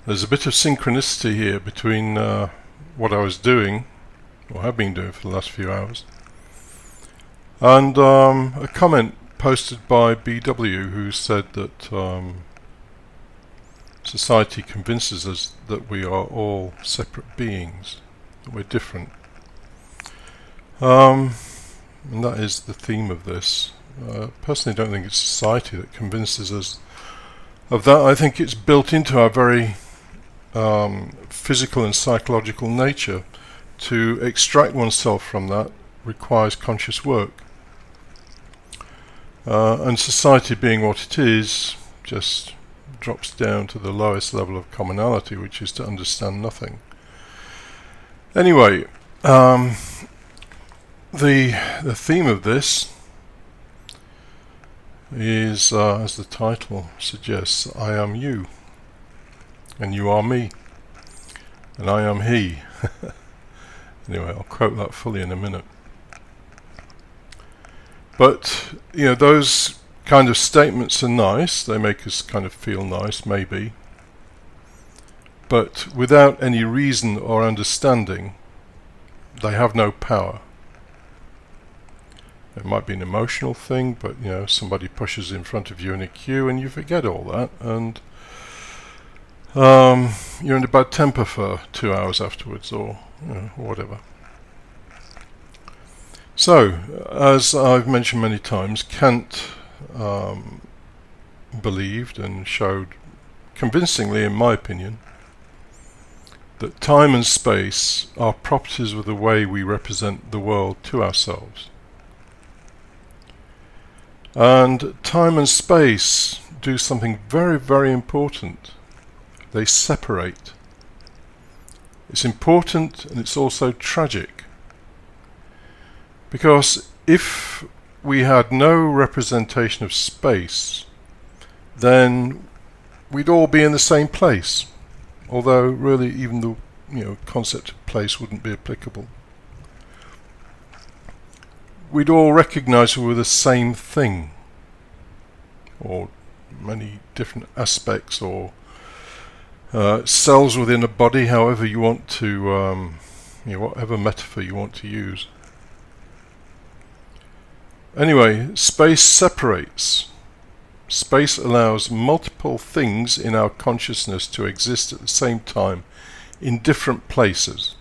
There's a bit of synchronicity here between what I was doing, or have been doing for the last few hours, and a comment posted by BW who said that society convinces us that we are all separate beings, that we're different. And that is the theme of this. Personally, I don't think it's society that convinces us of that. I think it's built into our very physical and psychological nature. To extract oneself from that requires conscious work. And society, being what it is, just drops down to the lowest level of commonality, which is to understand nothing. Anyway, the theme of this is, as the title suggests, I am you, and you are me, and I am he. Anyway, I'll quote that fully in a minute. But, those kind of statements are nice. They make us kind of feel nice, maybe. But without any reason or understanding, they have no power. It might be an emotional thing, but, somebody pushes in front of you in a queue and you forget all that, and you're in a bad temper for 2 hours afterwards, or whatever. So, as I've mentioned many times, Kant believed and showed convincingly, in my opinion, that time and space are properties of the way we represent the world to ourselves. And time and space do something very, very important. They separate. It's important, and it's also tragic. Because if we had no representation of space, then we'd all be in the same place. Although really even the concept of place wouldn't be applicable. We'd all recognize we were the same thing, or many different aspects, or cells within a body, however you want to, whatever metaphor you want to use. Anyway, space separates. Space allows multiple things in our consciousness to exist at the same time in different places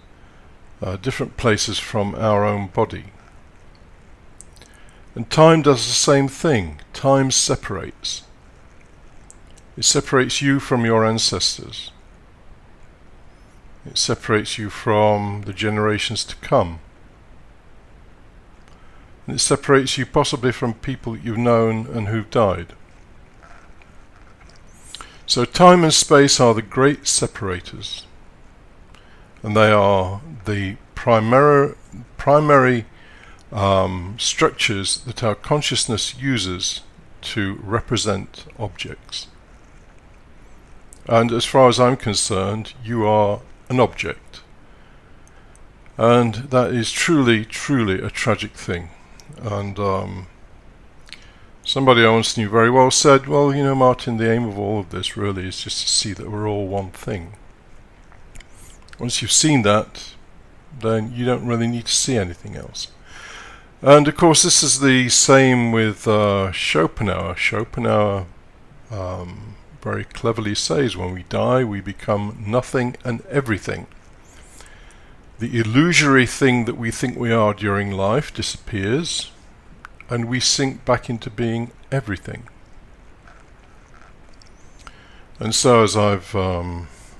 from our own body. And time does the same thing. Time separates. It separates you from your ancestors. It separates you from the generations to come. And it separates you possibly from people you've known and who've died. So time and space are the great separators, and they are the primary structures that our consciousness uses to represent objects. And as far as I'm concerned, you are an object. And that is truly, truly a tragic thing. And somebody I once knew very well said, well, Martin, the aim of all of this really is just to see that we're all one thing. Once you've seen that, then you don't really need to see anything else. And of course this is the same with Schopenhauer. Schopenhauer very cleverly says when we die we become nothing and everything. The illusory thing that we think we are during life disappears, and we sink back into being everything. And so, as I've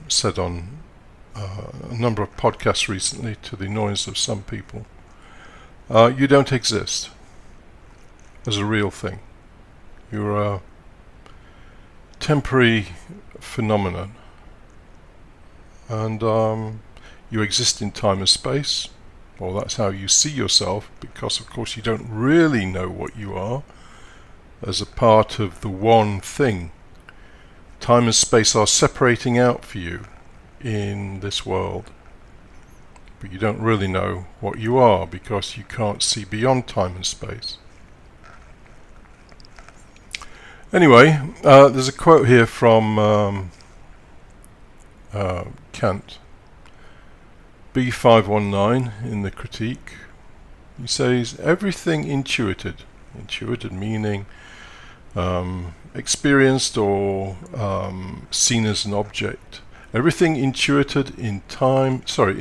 said on a number of podcasts recently, to the annoyance of some people, you don't exist as a real thing. You're a temporary phenomenon, and you exist in time and space. Well, that's how you see yourself, because of course you don't really know what you are as a part of the one thing. Time and space are separating out for you in this world, but you don't really know what you are because you can't see beyond time and space. Anyway, there's a quote here from Kant, B519 in the Critique, he says everything intuited meaning experienced or seen as an object, everything intuited in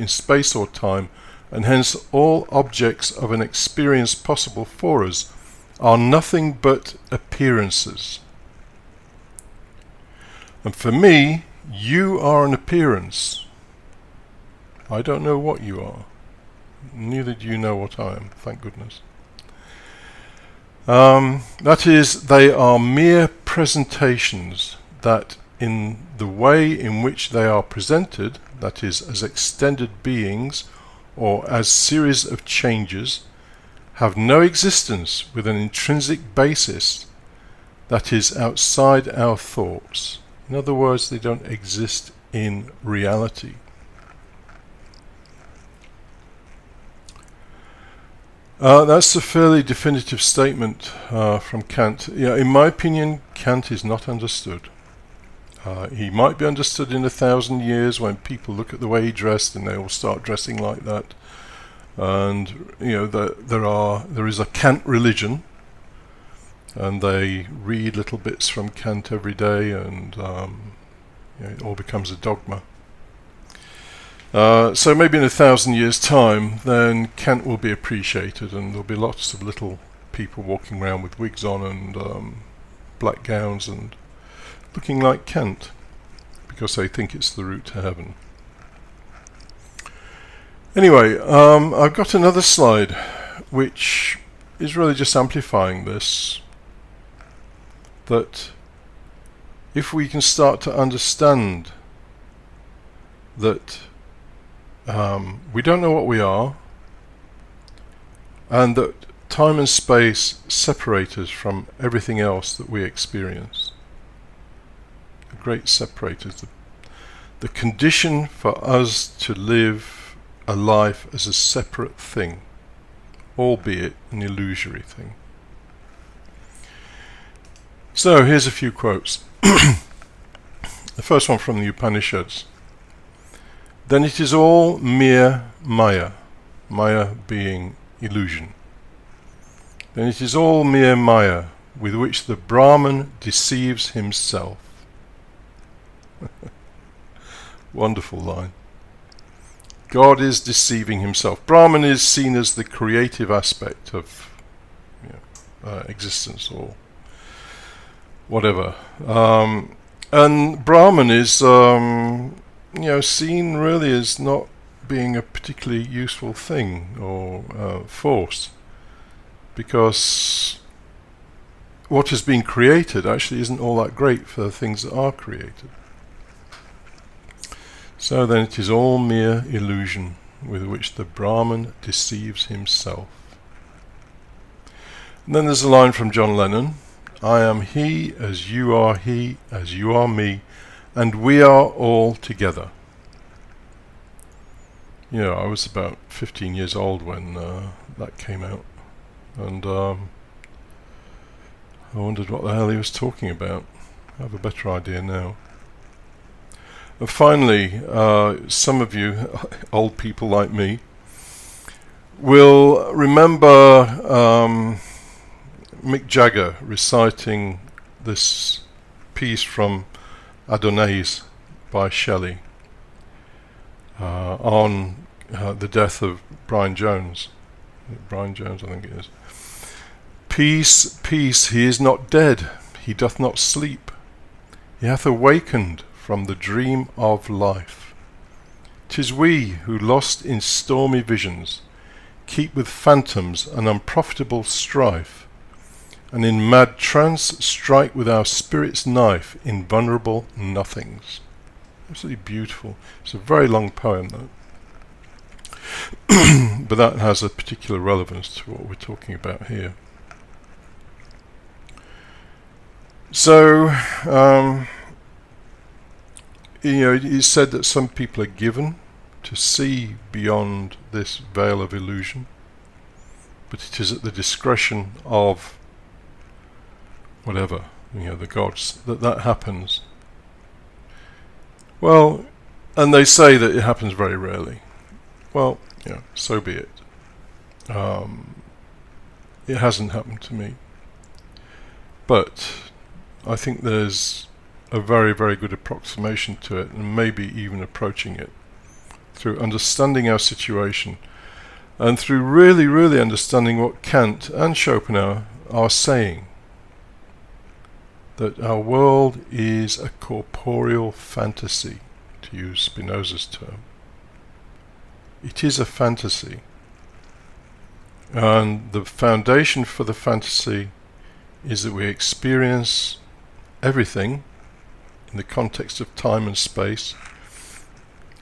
space or time, and hence all objects of an experience possible for us are nothing but appearances. And for me, you are an appearance. I don't know what you are. Neither do you know what I am, thank goodness. That is, they are mere presentations that in the way in which they are presented, that is, as extended beings or as series of changes, have no existence with an intrinsic basis that is outside our thoughts. In other words, they don't exist in reality. That's a fairly definitive statement from Kant. Yeah, in my opinion, Kant is not understood. He might be understood in 1,000 years when people look at the way he dressed and they all start dressing like that. And there is a Kant religion, and they read little bits from Kant every day, and it all becomes a dogma. So maybe in 1,000 years' time, then Kant will be appreciated, and there'll be lots of little people walking around with wigs on and black gowns and looking like Kant, because they think it's the route to heaven. Anyway, I've got another slide which is really just amplifying this, that if we can start to understand that we don't know what we are, and that time and space separate us from everything else that we experience. The great separators, the condition for us to live a life as a separate thing, albeit an illusory thing. So here's a few quotes. The first one from the Upanishads. Then it is all mere Maya, Maya being illusion. Then it is all mere Maya, with which the Brahman deceives himself. Wonderful line. God is deceiving himself. Brahman is seen as the creative aspect of existence or whatever. And Brahman is seen really as not being a particularly useful thing or force, because what has been created actually isn't all that great for the things that are created. So then it is all mere illusion with which the Brahman deceives himself. And then there's a line from John Lennon. I am he as you are me, and we are all together. I was about 15 years old when that came out, and I wondered what the hell he was talking about. I have a better idea now. And finally, some of you, old people like me, will remember Mick Jagger reciting this piece from Adonais by Shelley on the death of Brian Jones. Brian Jones, I think it is. Peace, peace, he is not dead, he doth not sleep. He hath awakened from the dream of life. 'Tis we who, lost in stormy visions, keep with phantoms an unprofitable strife, and in mad trance strike with our spirit's knife invulnerable nothings. Absolutely beautiful. It's a very long poem, though. But that has a particular relevance to what we're talking about here. So, it is said that some people are given to see beyond this veil of illusion, but it is at the discretion of whatever, the gods, that happens. Well, And they say that it happens very rarely. Well, so be it. It hasn't happened to me. But I think there's a very, very good approximation to it, and maybe even approaching it, through understanding our situation and through really, really understanding what Kant and Schopenhauer are saying. That our world is a corporeal fantasy, to use Spinoza's term. It is a fantasy. And the foundation for the fantasy is that we experience everything in the context of time and space,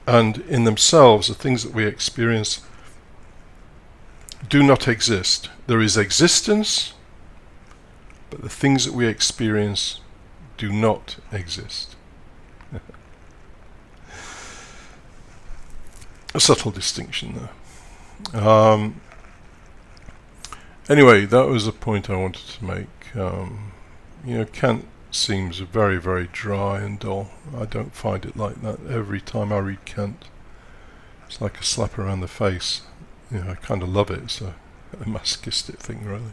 and in themselves the things that we experience do not exist. There is existence, but the things that we experience do not exist. A subtle distinction there. Anyway, that was the point I wanted to make. Kant seems very, very dry and dull. I don't find it like that. Every time I read Kant, it's like a slap around the face. I kind of love it. It's a masochistic thing, really.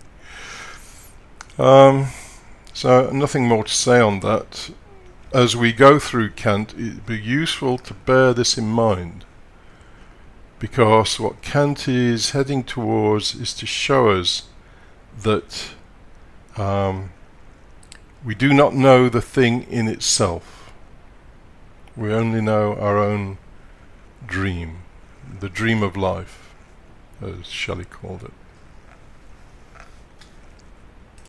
So nothing more to say on that. As we go through Kant, it'd be useful to bear this in mind, because what Kant is heading towards is to show us that we do not know the thing in itself. We only know our own dream, the dream of life, as Shelley called it.